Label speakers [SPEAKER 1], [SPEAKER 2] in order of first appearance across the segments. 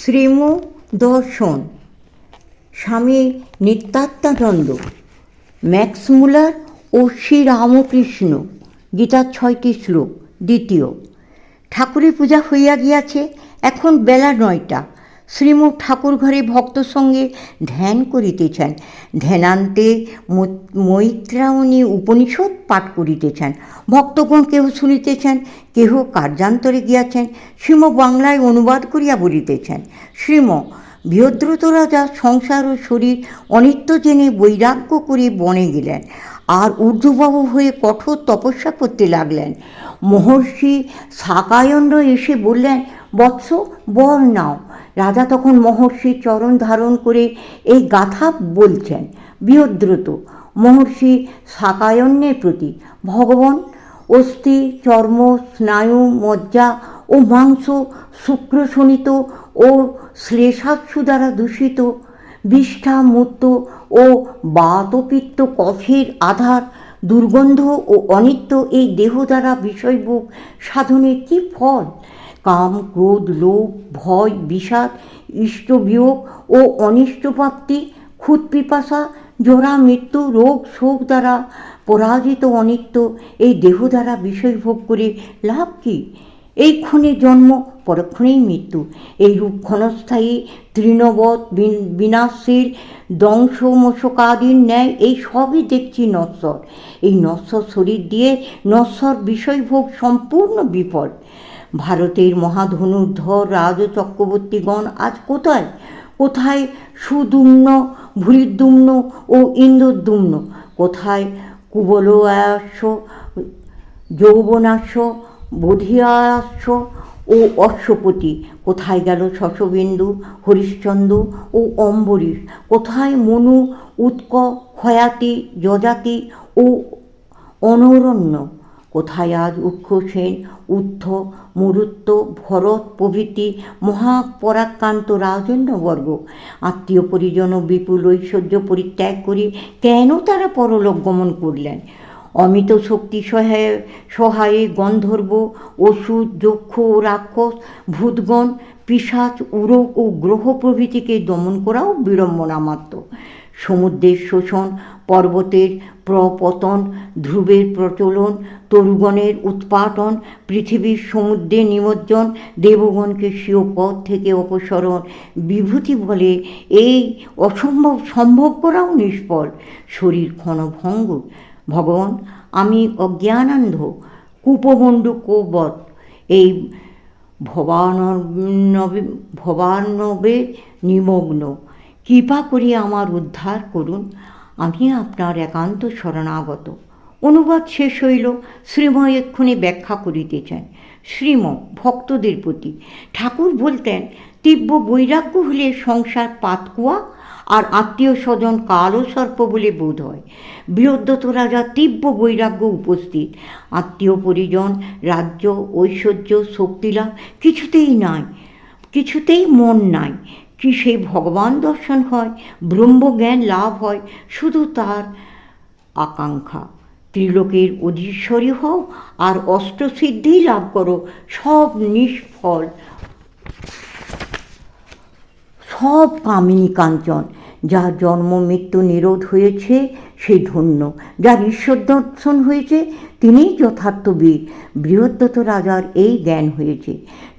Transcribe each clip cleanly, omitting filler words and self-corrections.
[SPEAKER 1] শ্রীম দর্শন স্বামী নিত্যানন্দ, ম্যাক্স মুলার ও শ্রীরামকৃষ্ণ। গীতার 6টি শ্লোক। দ্বিতীয়, ঠাকুরের পূজা হইয়া গিয়াছে, এখন বেলা 9টা। শ্রীমুখ ঠাকুর ঘরে ভক্ত সঙ্গে ধ্যান করিতেছেন। ধ্যানান্তে মৈত্রায়ণী উপনিষদ পাঠ করিতেছেন। ভক্তগণ কেহ শুনিতেছেন, কেহ কার্যান্তরে গিয়াছেন, শ্রীম বাংলায় অনুবাদ করিয়া বলিতেছেন। শ্রীম বৃহদ্রত রাজা সংসার ও শরীর অনিত্য জেনে বৈরাগ্য করে বনে গেলেন আর ঊর্ধ্ববাহু হয়ে কঠোর তপস্যা করতে লাগলেন। মহর্ষি শাকায়ন্দ এসে বললেন, বৎস বর নাও। রাজা তখন মহর্ষির চরণ ধারণ করে এই গাথা বলছেন। বৃহদ্রত মহর্ষি শাকায়ন্যের প্রতি, ভগবান অস্থি, চর্ম, স্নায়ু, মজ্জা ও মাংস শুক্রশোণিত ও শ্লেষাক্ষু দ্বারা দূষিত, বিষ্ঠা, মূত্র ও বাতপিত্ত কফের আধার, দুর্গন্ধ ও অনিত্য এই দেহ দ্বারা বিষয়ভোগ সাধনের কী ফল? কাম, ক্রোধ, লোভ, ভয়, বিষাদ, ইষ্টবিয়োগ ও অনিষ্টপ্রাপ্তি, ক্ষুৎপিপাসা, জরা, মৃত্যু, রোগ, শোক দ্বারা পরাজিত অনিত্য এই দেহ দ্বারা বিষয়ভোগ করে লাভ কী? এই ক্ষণে জন্ম, পরক্ষণেই মৃত্যু। এইরূপ ক্ষণস্থায়ী তৃণবৎ বিনাশশীল দংশমশকাদির ন্যায় এই সবই দেখছি নশ্বর। এই নশ্বর শরীর দিয়ে নশ্বর বিষয়ভোগ সম্পূর্ণ বিফল। ভারতের মহাধনুর্ধর রাজচক্রবর্তীগণ আজ কোথায়? কোথায় সুদুম্ন, ভূরিদুম্ন ও ইন্দ্রদুম্ন? কোথায় কুবলয়াস্য, যৌবনাস্য, বোধিয়াস্য ও অশ্বপতি? কোথায় গেল শশবিন্দু, হরিশ্চন্দ্র ও অম্বরীশ? কোথায় মনু, উৎক, ক্ষয়াতি, যজাতি ও অনরণ্য? কোথায় আজ উক্ষসেন, উদ্ধ, মরুত্ব, ভরত প্রভৃতি মহাপরাক্রান্ত রাজন্যবর্গ? আত্মীয় পরিজন ও বিপুল ঐশ্বর্য পরিত্যাগ করে কেন তারা পরলোক গমন করলেন? অমিত শক্তি সহায়ে গন্ধর্ব, অসুর, যক্ষ ও রাক্ষস, ভূতগণ, পিশাচ, উরক ও গ্রহ প্রভৃতিকে দমন করাও বিড়ম্বনা মাত্র। সমুদ্রের শোষণ, পর্বতের প্রপতন, ধ্রুবের প্রচলন, তরুগণের উৎপাটন, পৃথিবীর সমুদ্রে নিমজ্জন, দেবগণকে স্বীয় পদ থেকে অপসরণ, বিভূতি বলে এই অসম্ভব সম্ভব করাও নিষ্ফল। শরীর ক্ষণভঙ্গ। ভগবান, আমি অজ্ঞানান্ধ, কূপমণ্ডূকবৎ এই ভবার্ণবে নিমগ্ন। কৃপা করে আমার উদ্ধার করুন, আমি আপনার একান্ত শরণাগত। অনুবাদ শেষ হইল। শ্রীময় এক্ষণে ব্যাখ্যা করিতেছেন। শ্রীম ভক্তদের প্রতি। ঠাকুর বলতেন, তীব্র বৈরাগ্য হলে সংসার পাতকুয়া আর আত্মীয় স্বজন কালো সর্প বলে বোধ হয়। বৃহদ্রত রাজার তীব্র বৈরাগ্য উপস্থিত। আত্মীয় পরিজন, রাজ্য, ঐশ্বর্য, শক্তিলাভ কিছুতেই নাই, কিছুতেই মন নাই। কি সেই ভগবান দর্শন হয়, ব্রহ্মজ্ঞান লাভ হয়, শুধু তার আকাঙ্ক্ষা। ত্রিলোকের অধীশ্বরী হও আর অষ্টসিদ্ধি লাভ করো, সব নিষ্ফল, সব কামিনী কাঞ্চন। যার জন্ম মৃত্যু নিরোধ হয়েছে সেই ধন্য, যার ঈশ্বর দর্শন হয়েছে তিনিই যথার্থ বীর। বৃহদ্রত রাজার এই জ্ঞান হয়েছে।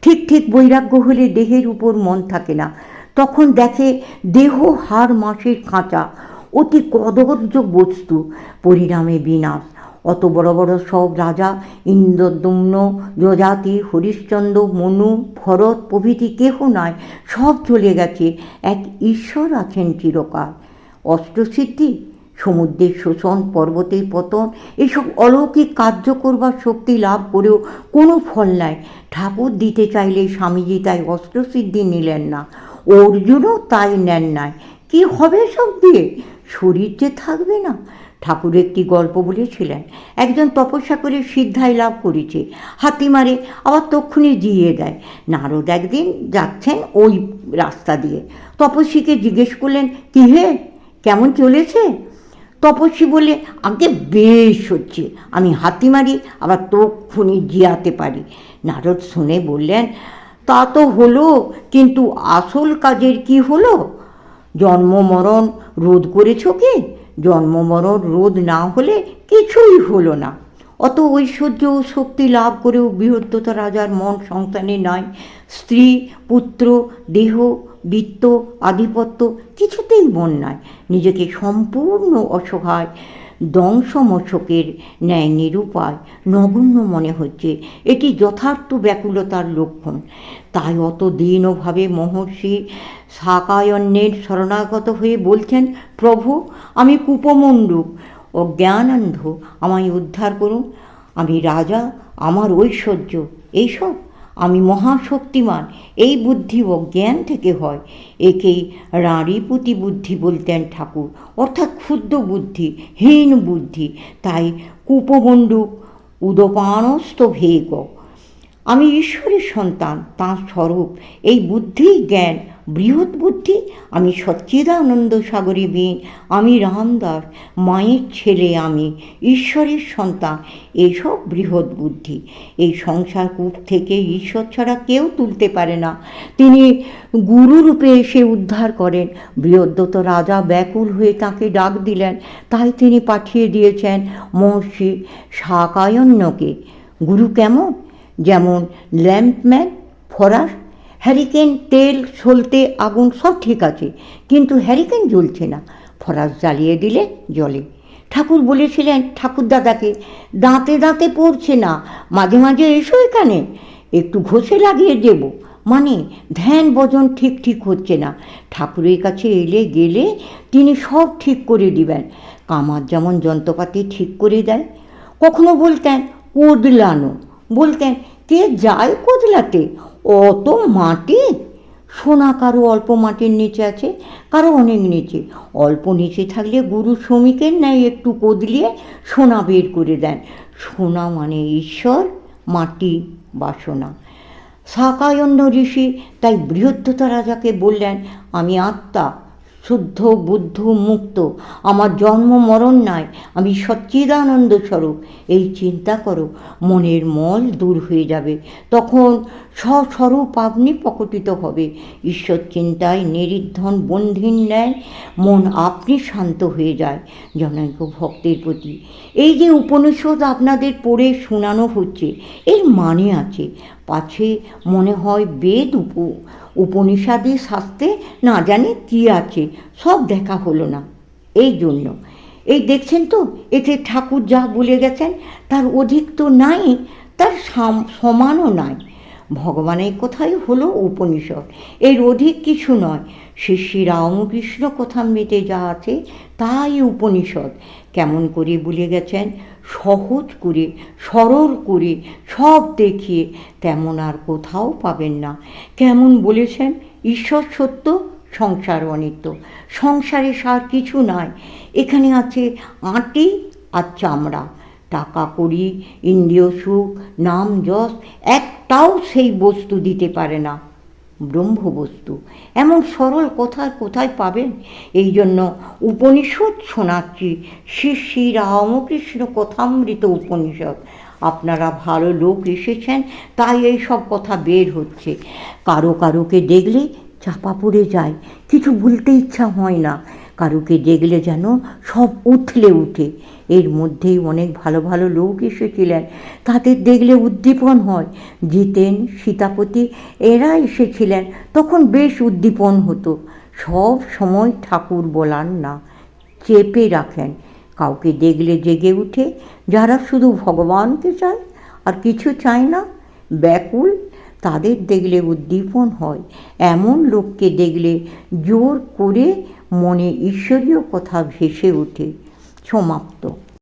[SPEAKER 1] ঠিক ঠিক বৈরাগ্য হলে দেহের উপর মন থাকে না। তখন দেখে দেহ হাড় মাসের খাঁচা, অতি কদর্য বস্তু, পরিণামে বিনাশ। অত বড় বড় সব রাজা, ইন্দ্রদুম্ন, যজাতি, হরিশ্চন্দ্র, মনু, ভরত প্রভৃতি কেহ নয়, সব চলে গেছে। এক ঈশ্বর আছেন চিরকাল। অষ্টসিদ্ধি, সমুদ্রের শোষণ, পর্বতের পতন, এইসব অলৌকিক কার্য করবার শক্তি লাভ করেও কোনো ফল নাই। ঠাকুর দিতে চাইলে স্বামীজি তাই অষ্টসিদ্ধি নিলেন না, অর্জুনও তাই নেন নাই। কী হবে সব দিয়ে? শরীর যে থাকবে না। ঠাকুর একটি গল্প বলেছিলেন, একজন তপস্যা করে সিদ্ধাই লাভ করেছে, হাতি মারে আবার তক্ষুনি জিইয়ে দেয়। নারদ একদিন যাচ্ছেন ওই রাস্তা দিয়ে, তপস্বীকে জিজ্ঞেস করলেন, কী হে, কেমন চলেছে? তপস্বী বলে, আগে বেশ হচ্ছে, আমি হাতি মারি আবার তক্ষুনি জিয়াতে পারি। নারদ শুনে বললেন, তা তো হলো, কিন্তু আসল কাজের কি হলো? জন্ম মরণ রোধ করেছ কি? জন্ম মরণ রোধ না হলে কিছুই হলো না। অত ঐশ্বর্য ও শক্তি লাভ করেও বৃহত্তর রাজার মন সংস্থানে নাই। স্ত্রী, পুত্র, দেহ, বিত্ত, আধিপত্য কিছুতেই মন নাই। নিজেকে সম্পূর্ণ অসহায় দংশমশকের ন্যায় নিরুপায় নগণ্য মনে হচ্ছে। এটি যথার্থ ব্যাকুলতার লক্ষণ। তাই অত দীনভাবে মহর্ষি শাকায়ন্যের শরণাগত হয়ে বলছেন, প্রভু, আমি কূপমণ্ডূক ও জ্ঞানান্ধ, আমায় উদ্ধার করুন। আমি রাজা, আমার ঐশ্বর্য এইসব, আমি মহাশক্তিমান, এই বুদ্ধি ও জ্ঞান থেকে হয়। একেই রাঁড়িপুতি বুদ্ধি বলতেন ঠাকুর, অর্থাৎ ক্ষুদ্র বুদ্ধি, হীন বুদ্ধি। তাই কূপমণ্ডূক উদপানস্থ ভেগ। আমি ঈশ্বরের সন্তান, তাঁর স্বরূপ। এই বুদ্ধি জ্ঞান বৃহৎ বুদ্ধি। আমি সচ্চিদানন্দ সাগরে বীণ, আমি রামদাস, মায়ের ছেলে, আমি ঈশ্বরের সন্তান। এসব বৃহৎ বুদ্ধি। এই সংসার কূপ থেকে ঈশ্বর ছাড়া কেউ তুলতে পারে না। তিনি গুরুরূপে এসে উদ্ধার করেন। বৃহদ্রত রাজা ব্যাকুল হয়ে তাঁকে ডাক দিলেন। তাই তিনি পাঠিয়ে দিয়েছেন মহর্ষি শাকায়ন্যকে। গুরু কেমন? যেমন ল্যাম্পম্যান, ফরাস, হ্যারিকেন, তেল, সলতে, আগুন সব ঠিক আছে, কিন্তু হ্যারিকেন জ্বলছে না। ফরাস জ্বালিয়ে দিলে জ্বলে। ঠাকুর বলেছিলেন ঠাকুরদাদাকে, দাঁতে দাঁতে পড়ছে না, মাঝে মাঝে এসো এখানে, একটু ঘষে লাগিয়ে দেব। মানে ধ্যান ভজন ঠিক ঠিক হচ্ছে না। ঠাকুরের কাছে এলে গেলে তিনি সব ঠিক করে দিবেন। কামার যেমন যন্ত্রপাতি ঠিক করে দেয়। কখনো বলতেন কোদলানো, বলতেন কে যায় কোদলাতে, অত মাটি। সোনা কারো অল্প মাটির নিচে আছে, কারো অনেক নিচে। অল্প নিচে থাকলে গুরু শ্রমিকের ন্যায় একটু কোদলিয়ে সোনা বের করে দেন। সোনা মানে ঈশ্বর, মাটি বাসনা। শাকায়ন্য ঋষি তাই বৃহদ্রত রাজাকে বললেন, আমি আত্মা, শুদ্ধ বুদ্ধ মুক্ত, আমার জন্ম মরণ নাই, আমি সচ্চিদানন্দ স্বরূপ। এই চিন্তা করো, মনের মল দূর হয়ে যাবে। তখন স্বস্বরূপ আপনি প্রকটিত হবে। ঈশ্বর চিন্তায় নিরিদ্ধন বন্ধির ন্যায় মন আপনি শান্ত হয়ে যায় জনৈক ভক্তের প্রতি। এই যে উপনিষদ আপনাদের পড়ে শোনানো হচ্ছে, এর মানে আছে। পাছে মনে হয় বেদ উপনিষদে শাস্ত্রে না জানি কি আছে, সব দেখা হলো না। এই জন্য এই দেখছেন তো, এতে ঠাকুর যা বলে গেছেন তার অধিক তো নাই, তার সমানও নাই। ভগবানের কথাই হলো উপনিষদ, এর অধিক কিছু নয়। শ্রী রামকৃষ্ণ কথামৃতে যা আছে তাই উপনিষদ। কেমন করে বলে গেছেন, সহজ করে, সরল করে, সব দেখিয়ে, তেমন আর কোথাও পাবেন না। কেমন বলেছেন, ঈশ্বর সত্য, সংসার অনিত্য। সংসারে সার কিছু নাই। এখানে আছে আঁটি আর চামড়া। টাকা কড়ি, ইন্দ্রিয় সুখ, নাম যশ একটাও সেই বস্তু দিতে পারে না, ব্রহ্মবস্তু। এমন সরল কথা কোথায় পাবেন? এই জন্য উপনিষদ শোনাচ্ছি, শ্রী রামকৃষ্ণ কথামৃত উপনিষদ। আপনারা ভালো লোক এসেছেন, তাই এই সব কথা বের হচ্ছে। কারো কারোকে দেখলে চাপা পড়ে যায়, কিছু বলতে ইচ্ছা হয় না। কারুকে দেখলে যেন সব উথলে উঠে। এর মধ্যেই অনেক ভালো ভালো লোক এসেছিলেন, তাদের দেখলে উদ্দীপন হয়। জিতেন, সীতাপতি এরা এসেছিলেন, তখন বেশ উদ্দীপন হতো। সব সময় ঠাকুর বলার না, চেপে রাখেন। কাউকে দেখলে জেগে উঠে, যারা শুধু ভগবানকে চায় আর কিছু চায় না, ব্যাকুল, তাদের দেখলে উদ্দীপন হয়। এমন লোককে দেখলে জোর করে মনে ঈশ্বরীয় কথা ভেসে ওঠে। সমাপ্ত।